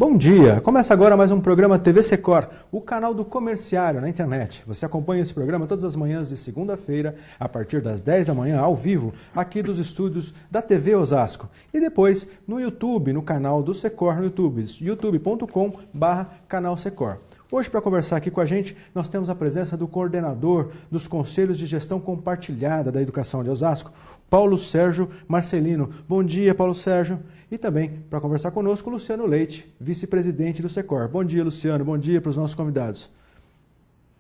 Bom dia! Começa agora mais um programa TV Secor, o canal do comerciário na internet. Você acompanha esse programa todas as manhãs de segunda-feira, a partir das 10 da manhã, ao vivo, aqui dos estúdios da TV Osasco. E depois no YouTube, no canal do Secor no YouTube, youtube.com/canal Secor. Hoje, para conversar aqui com a gente, nós temos a presença do coordenador dos Conselhos de Gestão Compartilhada da Educação de Osasco, Paulo Sérgio Marcelino. Bom dia, Paulo Sérgio. E também, para conversar conosco, Luciano Leite, vice-presidente do Secor. Bom dia, Luciano. Bom dia para os nossos convidados.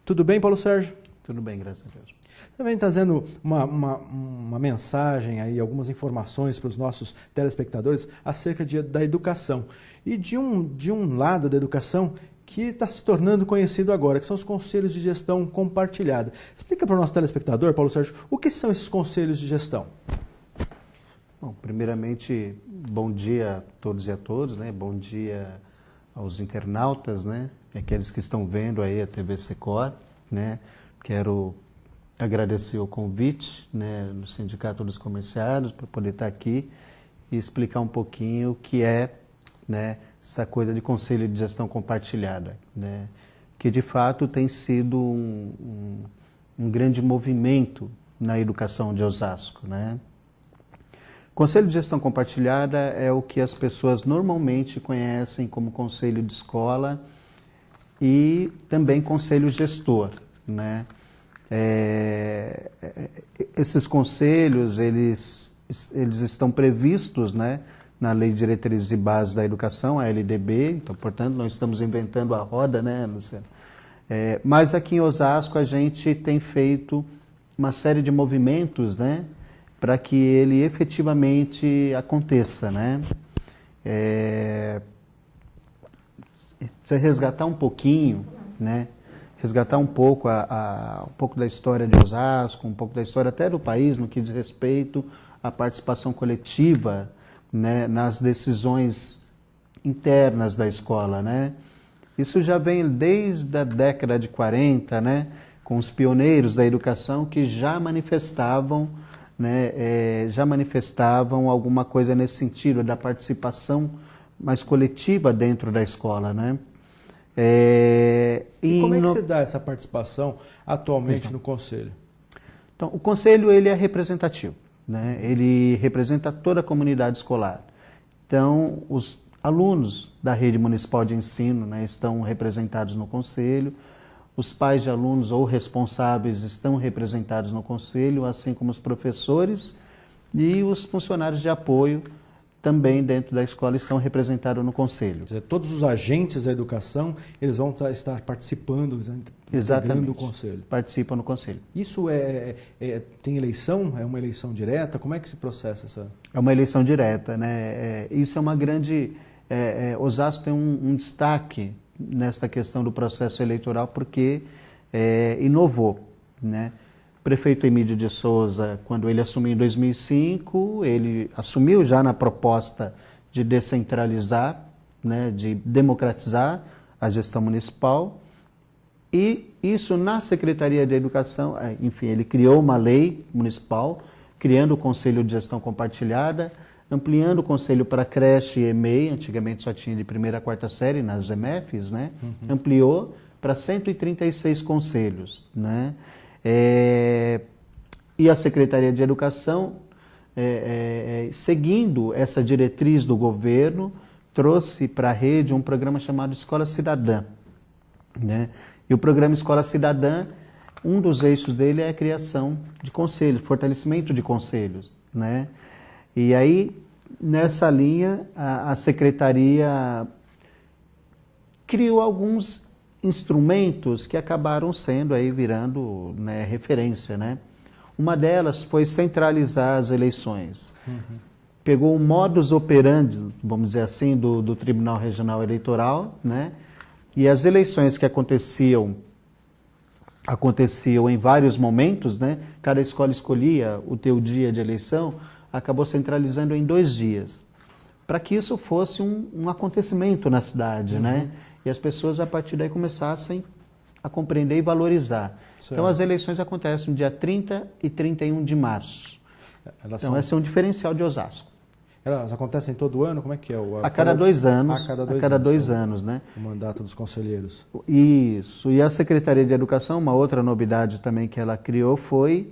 Tudo bem, Paulo Sérgio? Tudo bem, graças a Deus. Também trazendo uma mensagem aí, algumas informações para os nossos telespectadores acerca da educação. E de um lado da educação que está se tornando conhecido agora, que são os Conselhos de Gestão Compartilhada. Explica para o nosso telespectador, Paulo Sérgio, o que são esses Conselhos de Gestão? Bom, primeiramente, bom dia a todos e a todas, né? Bom dia aos internautas, né? Aqueles que estão vendo aí a TV Secor, né? Quero agradecer o convite, né, do Sindicato dos Comerciários para poder estar aqui e explicar um pouquinho o que é, né, essa coisa de Conselho de Gestão Compartilhada, né? Que de fato tem sido um grande movimento na educação de Osasco, né? Conselho de Gestão Compartilhada é o que as pessoas normalmente conhecem como conselho de escola e também conselho gestor, né? Esses conselhos, eles estão previstos, né, na Lei de Diretrizes e Bases da Educação, a LDB, então, portanto, nós estamos inventando a roda, né, Luciano? Mas aqui em Osasco a gente tem feito uma série de movimentos, né, para que ele efetivamente aconteça, né? Você resgatar um pouquinho, né? Resgatar um pouco um pouco da história de Osasco, um pouco da história até do país no que diz respeito à participação coletiva, né, nas decisões internas da escola, né? Isso já vem desde a década de 40, né, com os pioneiros da educação que já manifestavam, né, alguma coisa nesse sentido, da participação mais coletiva dentro da escola, né? E como é que se dá essa participação atualmente no Conselho? Então, o Conselho ele é representativo, né? Ele representa toda a comunidade escolar. Então, os alunos da rede municipal de ensino, né, estão representados no Conselho, os pais de alunos ou responsáveis estão representados no Conselho, assim como os professores e os funcionários de apoio também dentro da escola estão representados no Conselho. Quer dizer, todos os agentes da educação, eles vão estar participando, integrando o Conselho. Participam no Conselho. Isso tem eleição? É uma eleição direta? Como é que se processa essa? É uma eleição direta, né? Isso é uma grande... Osasco tem um destaque nesta questão do processo eleitoral porque inovou, né? O prefeito Emílio de Souza, quando ele assumiu em 2005, ele assumiu já na proposta de descentralizar, né, de democratizar a gestão municipal, e isso na Secretaria de Educação, enfim, ele criou uma lei municipal, criando o Conselho de Gestão Compartilhada, ampliando o conselho para creche e EMEI, antigamente só tinha de primeira a quarta série nas EMEFs, né? Ampliou para 136 conselhos, né? E a Secretaria de Educação, seguindo essa diretriz do governo, trouxe para a rede um programa chamado Escola Cidadã, né? E o programa Escola Cidadã, um dos eixos dele é a criação de conselhos, fortalecimento de conselhos, né? E aí, nessa linha, a Secretaria criou alguns instrumentos que acabaram sendo aí virando, né, referência, né? Uma delas foi centralizar as eleições. Pegou o modus operandi, vamos dizer assim, do Tribunal Regional Eleitoral, né? E as eleições que aconteciam em vários momentos, né? Cada escola escolhia o teu dia de eleição, acabou centralizando em 2 dias, para que isso fosse um acontecimento na cidade, né? E as pessoas, a partir daí, começassem a compreender e valorizar. Certo. Então, as eleições acontecem no dia 30 e 31 de março. Então, esse é um diferencial de Osasco. Elas acontecem todo ano? Como é que é? A cada 2 anos. A cada 2 a cada anos, 2 anos, né? O mandato dos conselheiros. Isso. E a Secretaria de Educação, uma outra novidade também que ela criou foi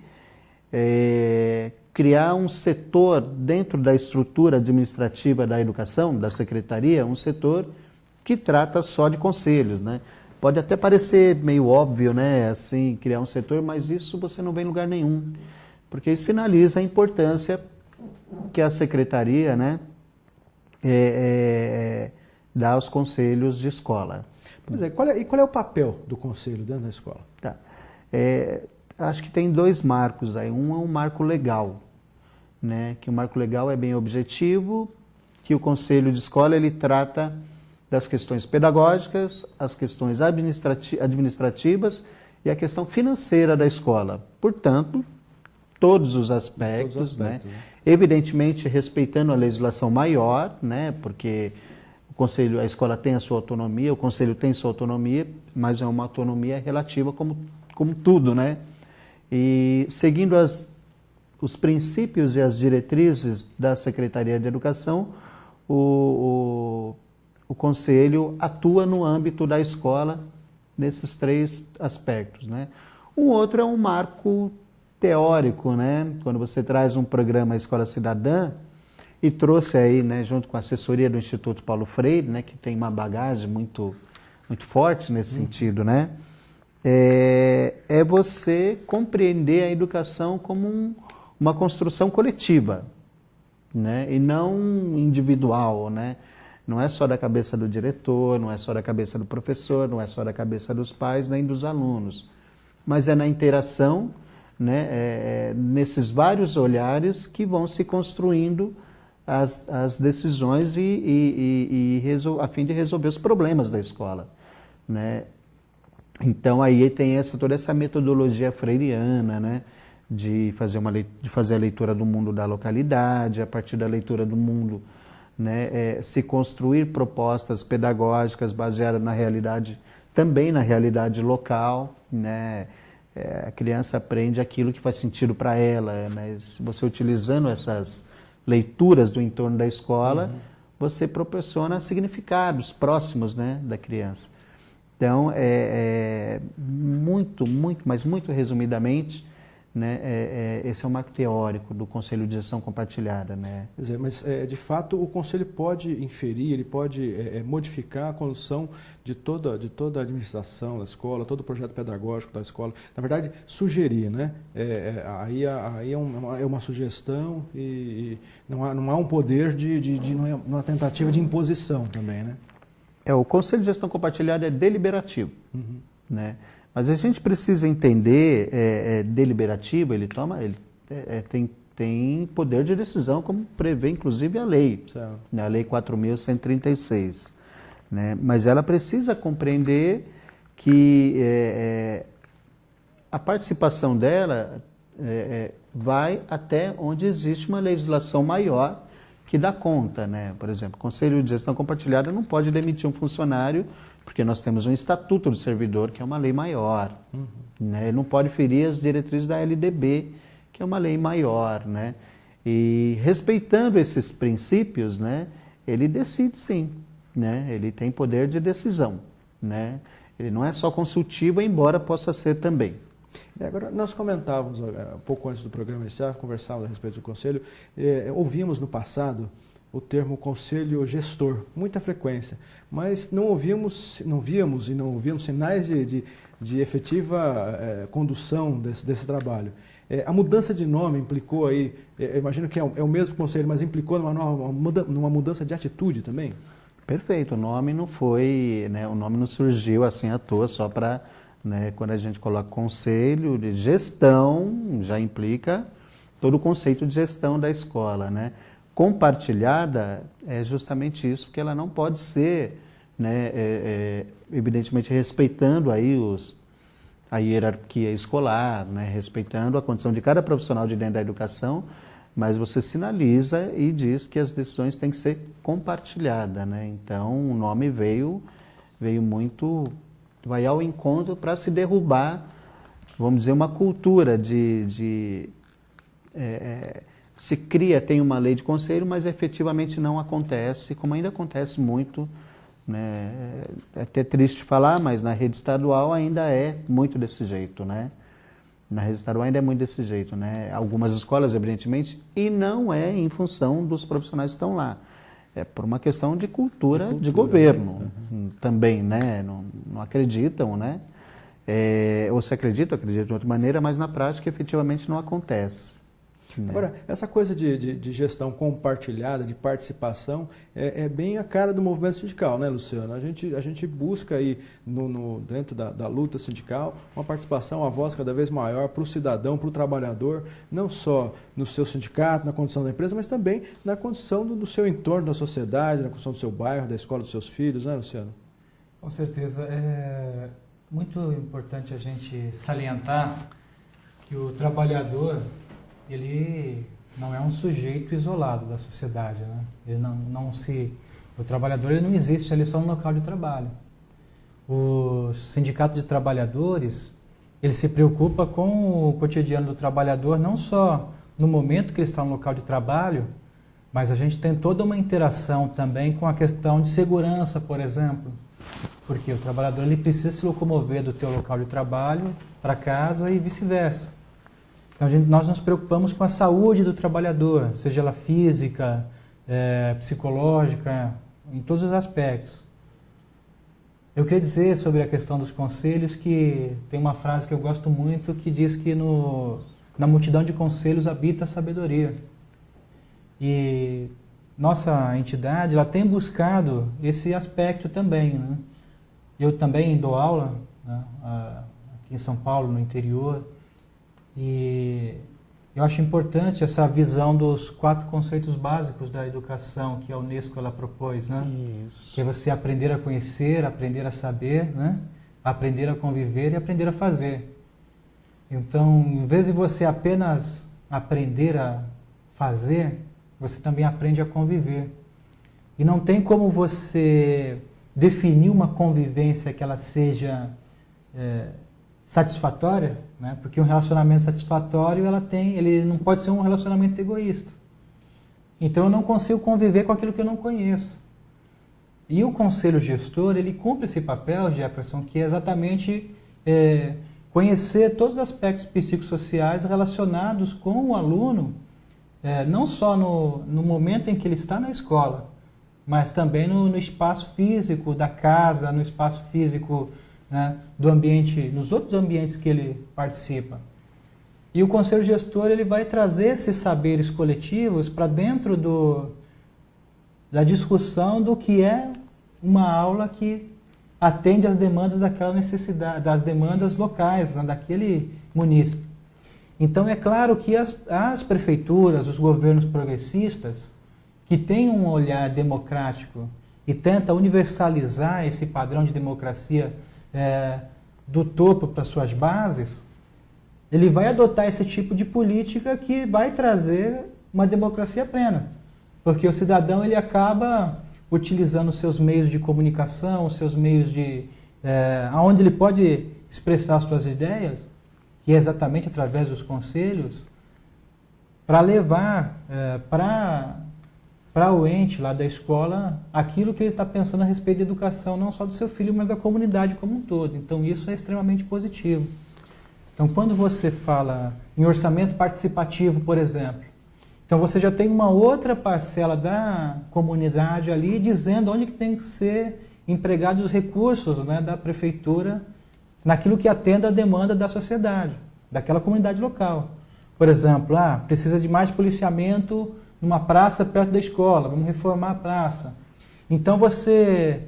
criar um setor dentro da estrutura administrativa da educação, da Secretaria, um setor que trata só de conselhos, né? Pode até parecer meio óbvio, né, assim, criar um setor, mas isso você não vê em lugar nenhum, porque isso sinaliza a importância que a Secretaria, né, dá aos conselhos de escola. Pois é, qual é o papel do conselho dentro da escola? Tá. Acho que tem 2 marcos aí. Um é um marco legal, né, que o marco legal é bem objetivo, que o conselho de escola ele trata das questões pedagógicas, as questões administrativas e a questão financeira da escola. Portanto, todos os aspectos, né? Evidentemente respeitando a legislação maior, né? Porque o conselho, a escola tem a sua autonomia, o conselho tem sua autonomia, mas é uma autonomia relativa como tudo, né? E seguindo os princípios e as diretrizes da Secretaria de Educação, o Conselho atua no âmbito da escola nesses 3 aspectos, né? O outro é um marco teórico, né? Quando você traz um programa Escola Cidadã e trouxe aí, né, junto com a assessoria do Instituto Paulo Freire, né, que tem uma bagagem muito, muito forte nesse sentido, né? É você compreender a educação como uma construção coletiva, né? E não individual, né? Não é só da cabeça do diretor, não é só da cabeça do professor, não é só da cabeça dos pais, nem dos alunos. Mas é na interação, né, nesses vários olhares que vão se construindo as decisões a fim de resolver os problemas da escola, né? Então aí tem toda essa metodologia freiriana, né, de fazer a leitura do mundo da localidade, a partir da leitura do mundo, né, se construir propostas pedagógicas baseadas na realidade, também na realidade local, né? A criança aprende aquilo que faz sentido para ela, né? Você utilizando essas leituras do entorno da escola, você proporciona significados próximos, né, da criança. Então, mas muito resumidamente, né, esse é o marco teórico do Conselho de Gestão Compartilhada, né? Quer dizer, mas de fato o Conselho pode inferir, ele pode modificar a condução de toda a administração da escola, todo o projeto pedagógico da escola. Na verdade, sugerir, né? Aí é uma sugestão e não há um poder não é uma tentativa de imposição também, né? O Conselho de Gestão Compartilhada é deliberativo, né? Mas a gente precisa entender, deliberativo, ele tem poder de decisão, como prevê inclusive a lei, né? A Lei 4.136. Né? Mas ela precisa compreender que a participação dela vai até onde existe uma legislação maior que dá conta, né? Por exemplo, o Conselho de Gestão Compartilhada não pode demitir um funcionário porque nós temos um Estatuto do Servidor, que é uma lei maior. Né? Ele não pode ferir as diretrizes da LDB, que é uma lei maior. Né? E respeitando esses princípios, né, ele decide sim. Né? Ele tem poder de decisão. Né? Ele não é só consultivo, embora possa ser também. Agora, nós comentávamos, um pouco antes do programa iniciar, conversávamos a respeito do Conselho, ouvimos no passado o termo conselho gestor, muita frequência, mas não víamos sinais de efetiva condução desse trabalho. A mudança de nome implicou aí, imagino que é o mesmo conselho, mas implicou numa mudança de atitude também? Perfeito, o nome não foi, né, o nome não surgiu assim à toa, só para, né, quando a gente coloca conselho de gestão, já implica todo o conceito de gestão da escola, né? Compartilhada é justamente isso, porque ela não pode ser, né, evidentemente respeitando aí a hierarquia escolar, né, respeitando a condição de cada profissional de dentro da educação, mas você sinaliza e diz que as decisões têm que ser compartilhadas, né? Então o nome vai ao encontro para se derrubar, vamos dizer, uma cultura de se cria, tem uma lei de conselho, mas efetivamente não acontece, como ainda acontece muito, né? É até triste falar, mas na rede estadual ainda é muito desse jeito, né? Na rede estadual ainda é muito desse jeito, né? Algumas escolas, evidentemente, e não é em função dos profissionais que estão lá. É por uma questão de cultura de governo também, né? Não acreditam, né? Ou se acreditam de outra maneira, mas na prática efetivamente não acontece. Agora, essa coisa de gestão compartilhada, de participação, é bem a cara do movimento sindical, né, Luciano? A gente busca aí, dentro da luta sindical, uma participação, uma voz cada vez maior para o cidadão, para o trabalhador, não só no seu sindicato, na condição da empresa, mas também na condição do seu entorno, da sociedade, na condição do seu bairro, da escola dos seus filhos, né, Luciano? Com certeza. É muito importante a gente salientar que o trabalhador, ele não é um sujeito isolado da sociedade, né? O trabalhador ele não existe ali só no local de trabalho. O sindicato de trabalhadores, ele se preocupa com o cotidiano do trabalhador, não só no momento que ele está no local de trabalho, mas a gente tem toda uma interação também com a questão de segurança, por exemplo, porque o trabalhador ele precisa se locomover do teu local de trabalho para casa e vice-versa. Então, nós nos preocupamos com a saúde do trabalhador, seja ela física, psicológica, em todos os aspectos. Eu queria dizer sobre a questão dos conselhos que tem uma frase que eu gosto muito que diz que na multidão de conselhos habita a sabedoria. E nossa entidade ela tem buscado esse aspecto também, né? Eu também dou aula, né, aqui em São Paulo, no interior. E eu acho importante essa visão dos 4 conceitos básicos da educação que a Unesco ela propôs, né? Isso. Que é você aprender a conhecer, aprender a saber, né? Aprender a conviver e aprender a fazer. Então, em vez de você apenas aprender a fazer, você também aprende a conviver. E não tem como você definir uma convivência que ela seja satisfatória, né? Porque um relacionamento satisfatório ele não pode ser um relacionamento egoísta. Então eu não consigo conviver com aquilo que eu não conheço. E o conselho gestor, ele cumpre esse papel, Jefferson, que é exatamente conhecer todos os aspectos psicossociais relacionados com o aluno, não só no momento em que ele está na escola, mas também no espaço físico da casa, no espaço físico, né, do ambiente, nos outros ambientes que ele participa. E o conselho gestor ele vai trazer esses saberes coletivos para dentro da discussão do que é uma aula que atende às demandas daquela necessidade, das demandas locais, né, daquele munícipe. Então é claro que as prefeituras, os governos progressistas, que têm um olhar democrático e tenta universalizar esse padrão de democracia do topo para suas bases, ele vai adotar esse tipo de política que vai trazer uma democracia plena. Porque o cidadão ele acaba utilizando os seus meios de comunicação, os seus meios onde ele pode expressar suas ideias, que é exatamente através dos conselhos, para levar para o ente lá da escola aquilo que ele está pensando a respeito da educação, não só do seu filho, mas da comunidade como um todo. Então isso é extremamente positivo. Então quando você fala em orçamento participativo, por exemplo, então você já tem uma outra parcela da comunidade ali dizendo onde que tem que ser empregados os recursos, né, da prefeitura naquilo que atenda a demanda da sociedade, daquela comunidade local. Por exemplo, precisa de mais policiamento numa praça perto da escola, vamos reformar a praça. Então você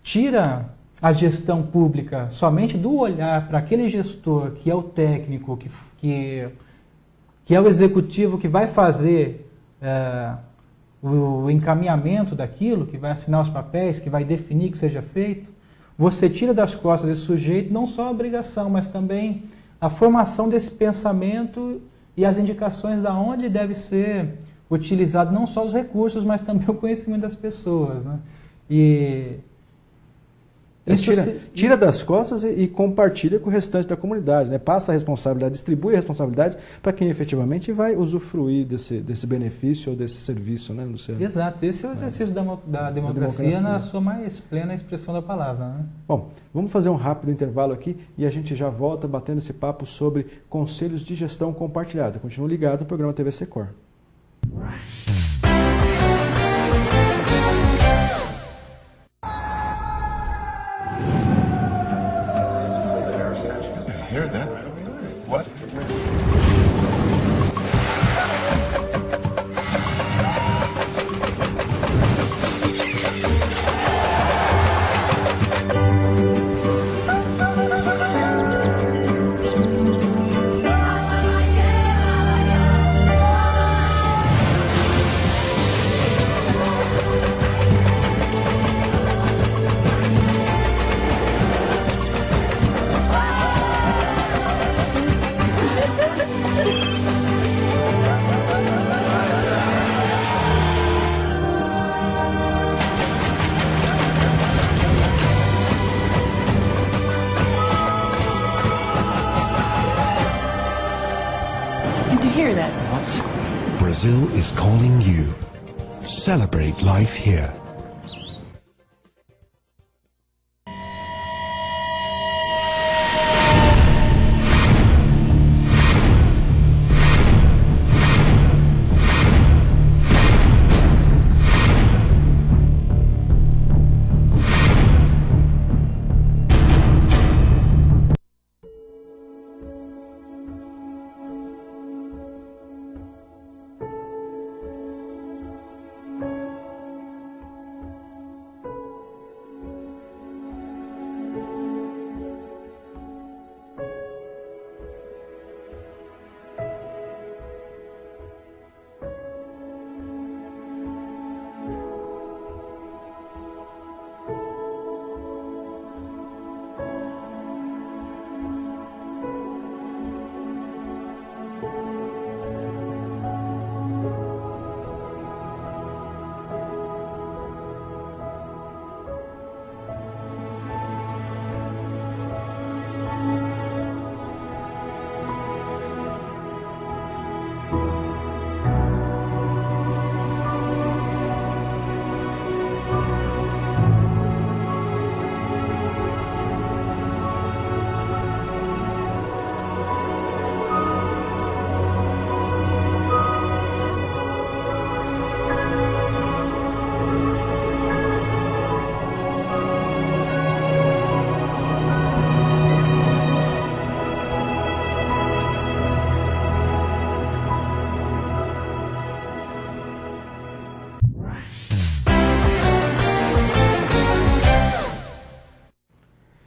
tira a gestão pública somente do olhar para aquele gestor que é o técnico, que é o executivo que vai fazer o encaminhamento daquilo, que vai assinar os papéis, que vai definir que seja feito. Você tira das costas desse sujeito não só a obrigação, mas também a formação desse pensamento e as indicações de onde deve ser utilizado não só os recursos, mas também o conhecimento das pessoas, né? E Tira das costas e compartilha com o restante da comunidade, né? Passa a responsabilidade, distribui a responsabilidade para quem efetivamente vai usufruir desse benefício ou desse serviço, né, Luciano? Exato, esse é o exercício da democracia na sua mais plena expressão da palavra, né? Bom, vamos fazer um rápido intervalo aqui e a gente já volta batendo esse papo sobre conselhos de gestão compartilhada. Continua ligado no programa TV Secor. Hear that? What? Did you hear that? Brazil is calling you. Celebrate life here.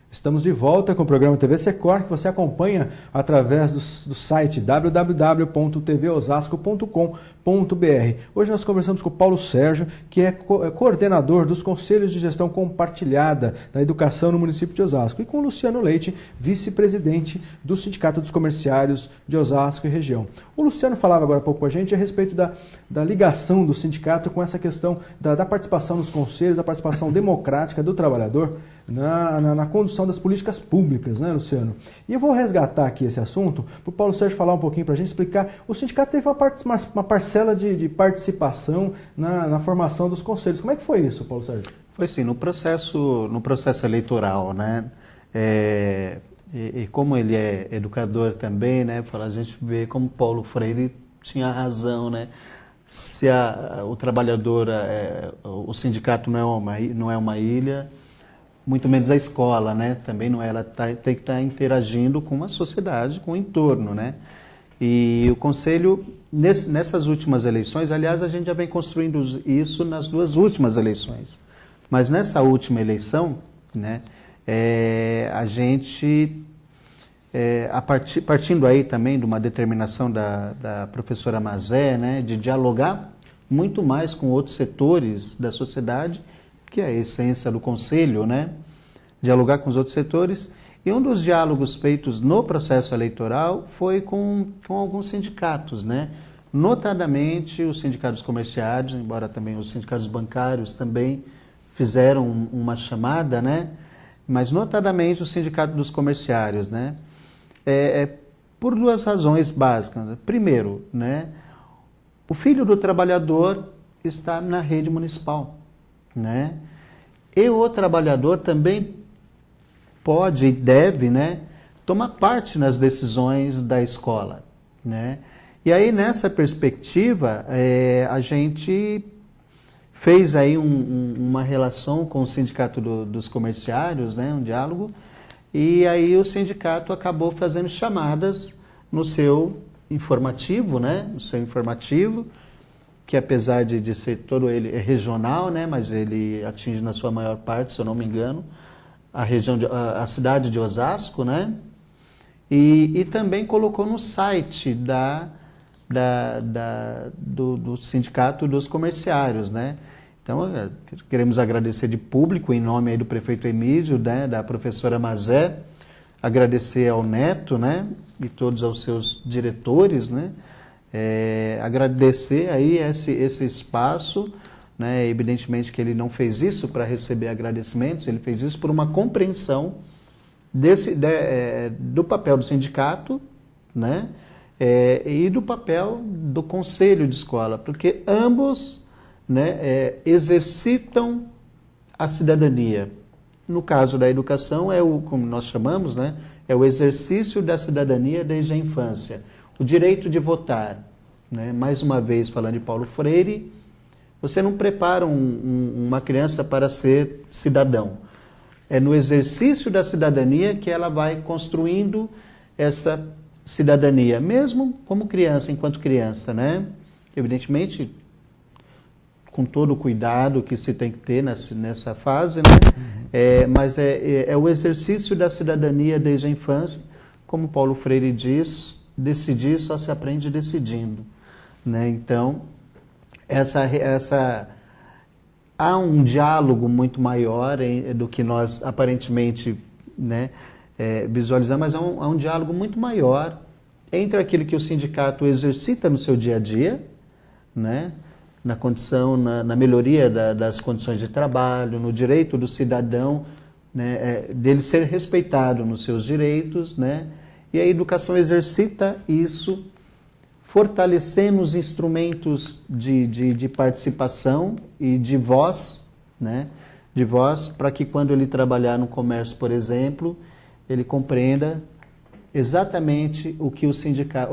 Estamos de volta com o programa TV Secor, que você acompanha através do site www.tvosasco.com.br. Hoje nós conversamos com o Paulo Sérgio, que é coordenador dos Conselhos de Gestão Compartilhada da Educação no município de Osasco, e com o Luciano Leite, vice-presidente do Sindicato dos Comerciários de Osasco e região. O Luciano falava agora há pouco com a gente a respeito da ligação do sindicato com essa questão da participação nos conselhos, da participação democrática do trabalhador na condução das políticas públicas, né, Luciano? E eu vou resgatar aqui esse assunto para o Paulo Sérgio falar um pouquinho para a gente, explicar. O sindicato teve uma parcela de participação na formação dos conselhos. Como é que foi isso, Paulo Sérgio? Foi sim, no processo eleitoral, né? E como ele é educador também, né? A gente vê como Paulo Freire tinha razão, né? Se o trabalhador, o sindicato não é uma ilha, muito menos a escola, né? Também não é, ela tem que estar interagindo com a sociedade, com o entorno, né? E o Conselho, nessas últimas eleições, aliás, a gente já vem construindo isso nas duas últimas eleições. Mas nessa última eleição, né, a gente, partindo aí também de uma determinação da professora Mazé, né, de dialogar muito mais com outros setores da sociedade, que é a essência do Conselho, né? Dialogar com os outros setores. E um dos diálogos feitos no processo eleitoral foi com alguns sindicatos, né? Notadamente os sindicatos comerciários, embora também os sindicatos bancários também fizeram uma chamada, né? mas notadamente o Sindicato dos Comerciários, né? Por duas razões básicas. Primeiro, né, o filho do trabalhador está na rede municipal, né? E o trabalhador também pode e deve, né, tomar parte nas decisões da escola, né? E aí, nessa perspectiva, a gente fez aí uma relação com o Sindicato dos Comerciários, né, um diálogo, e aí o sindicato acabou fazendo chamadas no seu informativo, né, que apesar de ser todo ele regional, né, mas ele atinge na sua maior parte, se eu não me engano, a cidade de Osasco, né, e também colocou no site do Sindicato dos Comerciários, né. Então, queremos agradecer de público, em nome aí do prefeito Emílio, né, da professora Mazé, agradecer ao Neto, né, e todos os seus diretores, né, agradecer aí esse espaço, né, evidentemente que ele não fez isso para receber agradecimentos, ele fez isso por uma compreensão do papel do sindicato, né, e do papel do conselho de escola, porque ambos, né, exercitam a cidadania. No caso da educação, como nós chamamos, né, é o exercício da cidadania desde a infância. O direito de votar, né, mais uma vez falando de Paulo Freire, você não prepara uma criança para ser cidadão. É no exercício da cidadania que ela vai construindo essa cidadania, mesmo como criança, enquanto criança, né? Evidentemente, com todo o cuidado que se tem que ter nessa fase, né? Mas é o exercício da cidadania desde a infância, como Paulo Freire diz, decidir só se aprende decidindo, né? Então, há um diálogo muito maior do que nós aparentemente, né, visualizamos, mas há um diálogo muito maior entre aquilo que o sindicato exercita no seu dia a dia, né, na condição, na melhoria das condições de trabalho, no direito do cidadão, né, dele ser respeitado nos seus direitos, né, e a educação exercita isso, fortalecendo os instrumentos de participação e de voz, né, de voz, para que quando ele trabalhar no comércio, por exemplo, ele compreenda exatamente o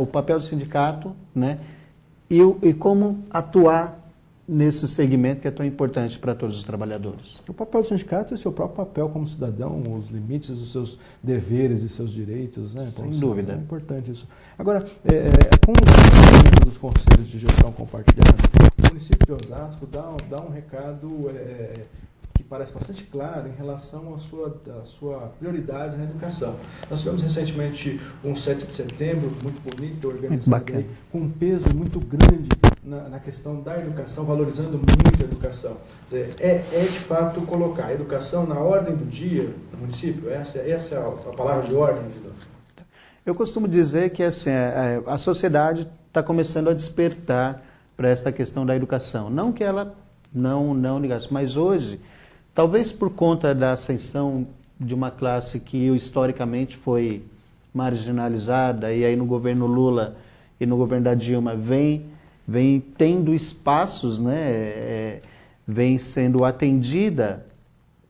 papel do sindicato, né, e como atuar nesse segmento que é tão importante para todos os trabalhadores. O papel do sindicato é o seu próprio papel como cidadão, os limites dos seus deveres e seus direitos, né? Sem dúvida. É importante isso. Agora, com o desenvolvimento dos conselhos de gestão compartilhada, o município de Osasco dá um recado que parece bastante claro em relação à sua prioridade na educação. Nós tivemos recentemente um 7 de setembro muito bonito, organizado aí, com um peso muito grande na questão da educação, valorizando muito a educação. Quer dizer, de fato colocar a educação na ordem do dia no município? Essa é a palavra de ordem, Vidal? Eu costumo dizer que assim, a sociedade está começando a despertar para essa questão da educação. Não que ela não ligasse, mas hoje, talvez por conta da ascensão de uma classe que historicamente foi marginalizada, e aí no governo Lula e no governo da Dilma vem tendo espaços, né, vem sendo atendida,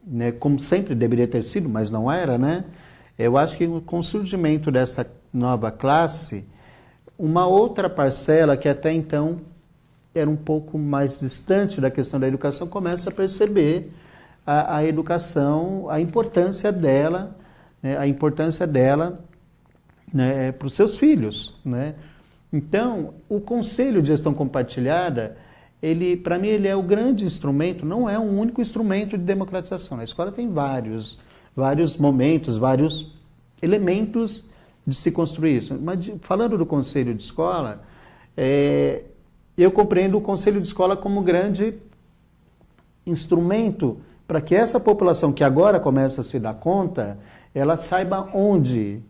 né, como sempre deveria ter sido, mas não era, né? Eu acho que com o surgimento dessa nova classe, uma outra parcela que até então era um pouco mais distante da questão da educação, começa a perceber a educação, a importância dela, né, né, para os seus filhos, né? Então, o Conselho de Gestão Compartilhada, para mim, ele é o grande instrumento, não é um único instrumento de democratização. A escola tem vários momentos, vários elementos de se construir isso. Mas, falando do Conselho de Escola, eu compreendo o Conselho de Escola como grande instrumento para que essa população que agora começa a se dar conta, ela saiba onde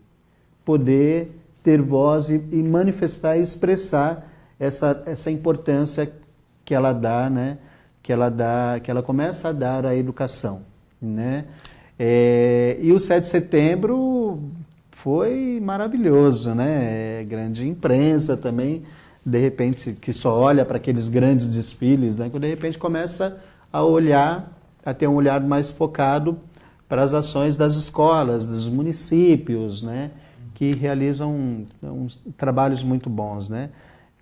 poder ter voz e manifestar e expressar essa importância que ela dá, né? Que ela começa a dar à educação, né? E o 7 de setembro foi maravilhoso, né? Grande imprensa também, de repente, que só olha para aqueles grandes desfiles, né? Que de repente começa a olhar, a ter um olhar mais focado para as ações das escolas, dos municípios, né? Que realizam uns trabalhos muito bons, né?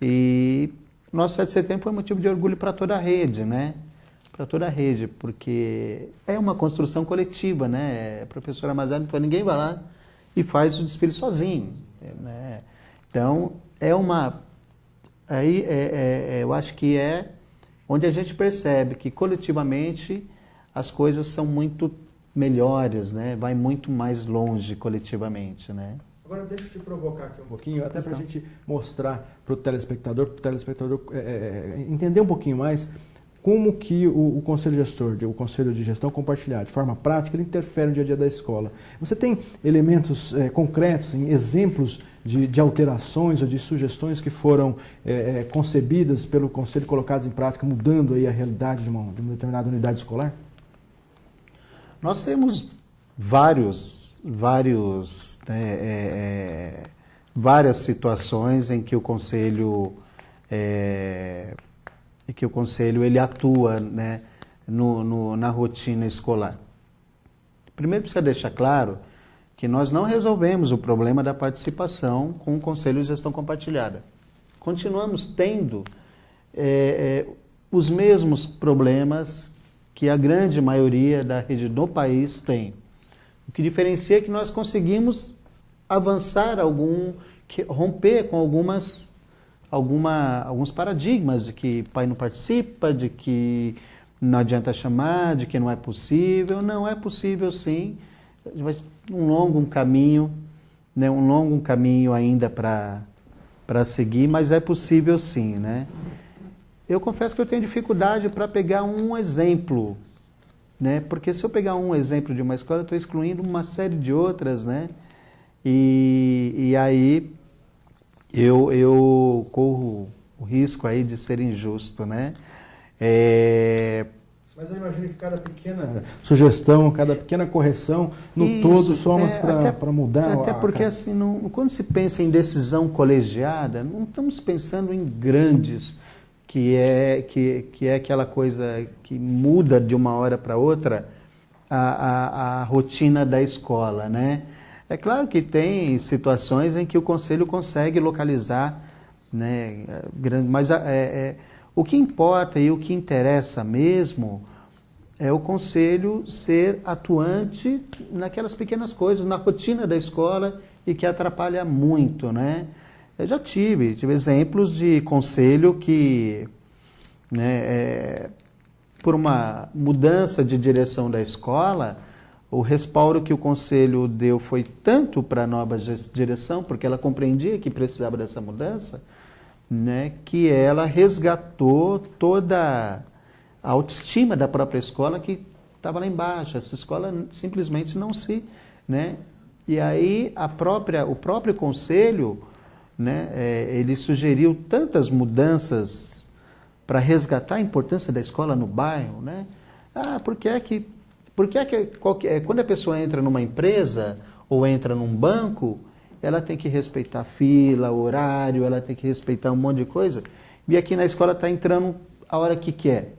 E nosso 7 de setembro foi motivo de orgulho para toda a rede, né? Para toda a rede, porque é uma construção coletiva, né? A professora Mazari, ninguém vai lá e faz o desfile sozinho, né? Então, eu acho que é onde a gente percebe que coletivamente as coisas são muito melhores, né? Vai muito mais longe coletivamente, né? Agora deixa eu te provocar aqui um pouquinho, até para a gente mostrar para o telespectador entender um pouquinho mais como que o Conselho Gestor, o Conselho de Gestão Compartilhada, de forma prática, ele interfere no dia a dia da escola. Você tem elementos concretos, exemplos de alterações ou de sugestões que foram concebidas pelo Conselho, colocadas em prática, mudando aí a realidade de uma determinada unidade escolar? Nós temos várias situações em que o Conselho ele atua, né, na rotina escolar. Primeiro precisa deixar claro que nós não resolvemos o problema da participação com o Conselho de Gestão Compartilhada. Continuamos tendo os mesmos problemas que a grande maioria da rede do país tem. O que diferencia é que nós conseguimos avançar romper com alguns paradigmas de que pai não participa, de que não adianta chamar, de que não é possível. Não é possível, sim. Vai um longo caminho, né? Um longo caminho ainda para seguir, mas é possível, sim, né? Eu confesso que eu tenho dificuldade para pegar um exemplo, né? Porque se eu pegar um exemplo de uma escola, eu estou excluindo uma série de outras, né? E aí eu corro o risco aí de ser injusto, né? Mas eu imagino que cada pequena sugestão, cada pequena correção, no todo somas para mudar. Até porque assim, quando se pensa em decisão colegiada, não estamos pensando em grandes, que é aquela coisa que muda de uma hora para outra a rotina da escola, né? É claro que tem situações em que o Conselho consegue localizar, né, mas o que importa e o que interessa mesmo é o Conselho ser atuante naquelas pequenas coisas, na rotina da escola e que atrapalha muito, né? Eu já tive exemplos de Conselho que, né, por uma mudança de direção da escola, o respaldo que o Conselho deu foi tanto para a nova direção, porque ela compreendia que precisava dessa mudança, né, que ela resgatou toda a autoestima da própria escola que estava lá embaixo. Essa escola simplesmente não se... né? E aí o próprio Conselho, né, ele sugeriu tantas mudanças para resgatar a importância da escola no bairro, né? Quando a pessoa entra numa empresa ou entra num banco, ela tem que respeitar a fila, horário, ela tem que respeitar um monte de coisa. E aqui na escola está entrando a hora que quer,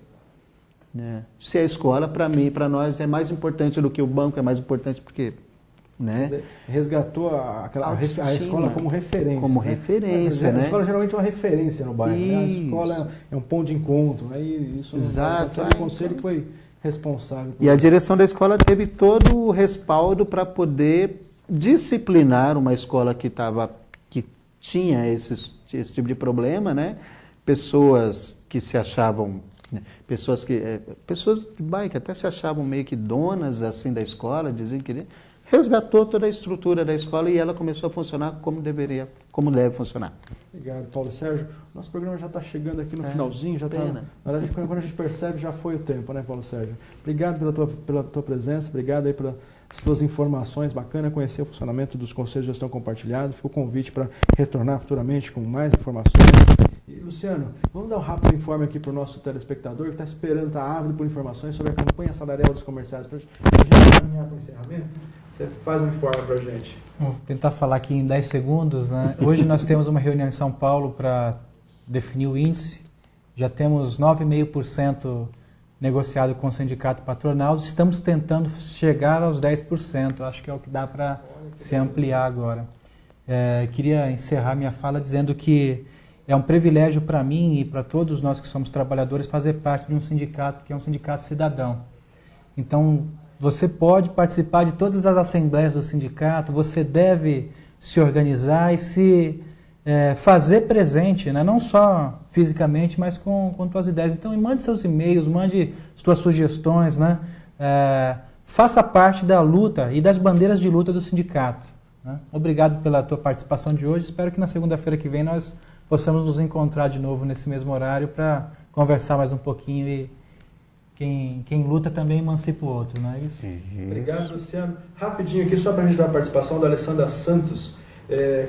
né? Se a escola, para nós, é mais importante do que o banco, é mais importante porque... né? Quer dizer, resgatou a escola como referência. Como né? referência, né? A escola geralmente é uma referência no bairro. Né? A escola é um ponto de encontro. Aí isso exato. O conselho foi responsável. E a direção da escola teve todo o respaldo para poder disciplinar uma escola que tinha esse tipo de problema, né? Pessoas que se achavam... pessoas de bairro que até se achavam meio que donas assim da escola, diziam que... resgatou toda a estrutura da escola e ela começou a funcionar como deve funcionar. Obrigado, Paulo Sérgio. Nosso programa já está chegando aqui no finalzinho, já está. Na verdade, quando a gente percebe, já foi o tempo, né, Paulo Sérgio? Obrigado pela tua presença, obrigado aí pelas tuas informações, bacana conhecer o funcionamento dos Conselhos de Gestão Compartilhada. Fica o convite para retornar futuramente com mais informações. E, Luciano, vamos dar um rápido informe aqui para o nosso telespectador que está esperando, está ávido por informações sobre a campanha salarial dos comerciais. Para a gente caminhar para o encerramento, você faz um informe para a gente. Vou tentar falar aqui em 10 segundos, né? Hoje nós temos uma reunião em São Paulo para definir o índice. Já temos 9,5% negociado com o sindicato patronal. Estamos tentando chegar aos 10%. Acho que é o que dá para se ampliar agora. Queria encerrar minha fala dizendo que é um privilégio para mim e para todos nós que somos trabalhadores fazer parte de um sindicato que é um sindicato cidadão. Então, você pode participar de todas as assembleias do sindicato, você deve se organizar e se fazer presente, né? Não só fisicamente, mas com suas ideias. Então, mande seus e-mails, mande suas sugestões, né? Faça parte da luta e das bandeiras de luta do sindicato. Né? Obrigado pela tua participação de hoje. Espero que na segunda-feira que vem nós possamos nos encontrar de novo nesse mesmo horário para conversar mais um pouquinho e quem luta também emancipa o outro, não é isso? Obrigado, Luciano. Rapidinho aqui, só para a gente dar a participação da Alessandra Santos,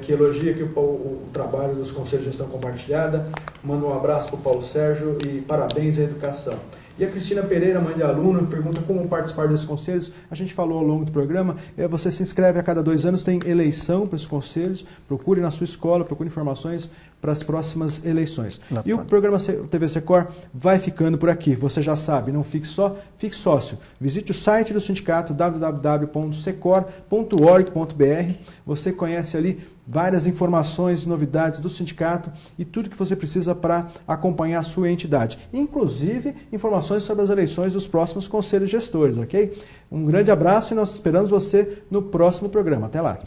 que elogia aqui o trabalho dos Conselhos de Gestão Compartilhada, manda um abraço para o Paulo Sérgio e parabéns à educação. E a Cristina Pereira, mãe de aluno, pergunta como participar desses conselhos. A gente falou ao longo do programa, você se inscreve a cada 2 anos, tem eleição para esses conselhos, procure na sua escola, procure informações para as próximas eleições. E o programa TV Secor vai ficando por aqui. Você já sabe, não fique só, fique sócio. Visite o site do sindicato, www.secor.org.br. Você conhece ali várias informações, novidades do sindicato e tudo que você precisa para acompanhar a sua entidade. Inclusive, informações sobre as eleições dos próximos conselhos gestores, ok? Um grande abraço e nós esperamos você no próximo programa. Até lá!